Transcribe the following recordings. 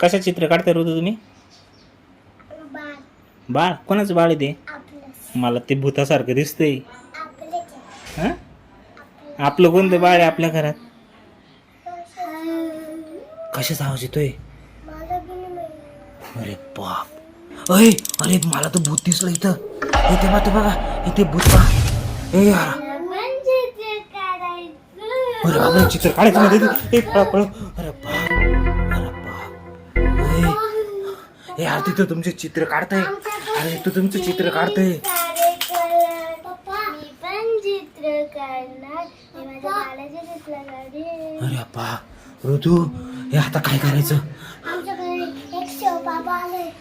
कशा चित्र काढता ऋतू तुम्ही? बाळ कोणाचं बाळ आहे ते? मला ते भूतासारखं दिसतंय. हा आपलं कोणतं बाळ आहे आपल्या घरात? कशाचा आवाज येतोय? अरे बाप अरे अरे मला तर भूत दिसलं इथं. इथे बघा इथे भूत पहा. ए यार अरे बाबा चित्र काढायचं मध्ये पळ. अरे बाप अरे बाप ए यार तिथं तुमचे चित्र काढताय. अरे तू तुमचं चित्र काढतंय. अरे बाप ऋतू हे आता काय करायचं?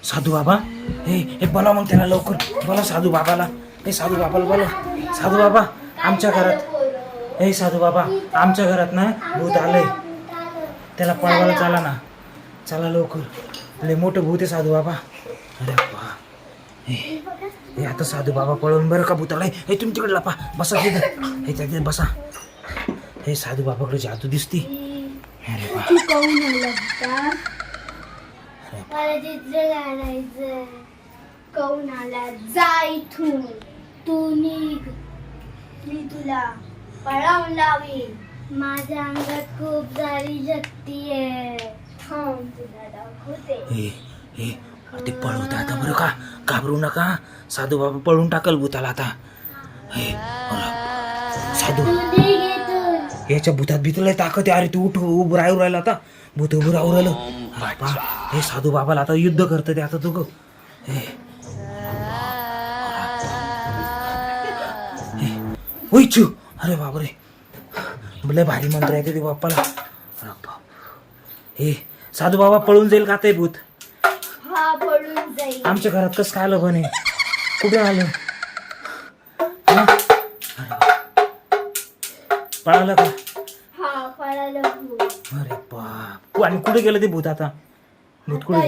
साधू बाबा हे बोला मग त्याला लवकर बोला साधू बाबाला. हे साधू बाबाला बोला. साधू बाबा आमच्या घरात हे साधू बाबा आमच्या घरात ना भूत आलंय. त्याला पळवायला चला ना. चला लवकर लय मोठं भूत आहे साधू बाबा. अरे बा हे आता साधू बाबा पळवून बरं का भूताला. हे तुम्ही तिकडे लपा बसा तिथं. हे तिथे बसा. हे साधू बाबाकडे जादू दिसती. अरे बा मला चित्र काढायचं. कोण आला जा इथून. तू निघ मी तुला पळवून लावीन. माझ्या अंगात खूप सारी शक्ती आहे. तुला दाखवते. ते पळवत आता बरं का. घाबरू नका. साधू बाबा पळून टाकल भूताला आता. हे साधू याच्या भूतात भीतलंय ताकद आहे. अरे तू उठ उभं राहू राहिला आता. भूत उभं राहू राहिलं. हे साधू बाबाला आता युद्ध करत ते आता तू ग. अरे बापरे लय भारी मंत्र आहे ते बाप्पाला. हे साधू बाबा पळून जाईल का ते भूत? हा पळून जाईल. आमच्या घरात कसं काय आलं पण? कुठे आलं? पळालं का? हा पळालं भूत. अरे बाप आणि कुठे गेलं ते भूत आता? भूत कुठे?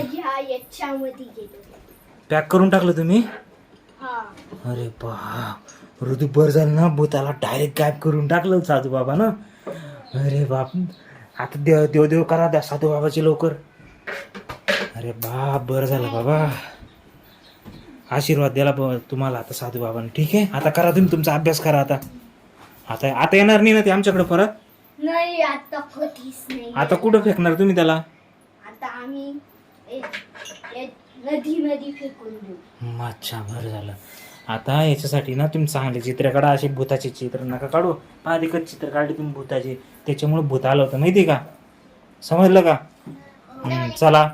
याच्यामध्ये गेलो. पॅक करून टाकलं तुम्ही? हा. अरे बाप ऋतू बर झालं ना. भूताला डायरेक्ट गायब करून टाकलं साधू बाबा ना. अरे बाप आता देव करा द्या साधू बाबाची लवकर. अरे बाप बरं झालं बाबा. आशीर्वाद द्याला तुम्हाला आता साधू बाबांनी. ठीक आहे आता करा तुम्ही तुमचा अभ्यास करा. आता येणार नाही ना ते आमच्याकडे परत? नाही आता कधीच नाही. आता कुठं फेकणार तुम्ही त्याला? आता आम्ही नदीमध्ये फेकून देऊ. अच्छा बरं झालं. आता याच्यासाठी ना तुम्ही चांगले चित्र काढा. असे भूताचे चित्र नका काढू. अधिकच चित्र काढले तुम्ही भूताचे. त्याच्यामुळे भूत आलं होतं माहिती का? समजलं का? चला.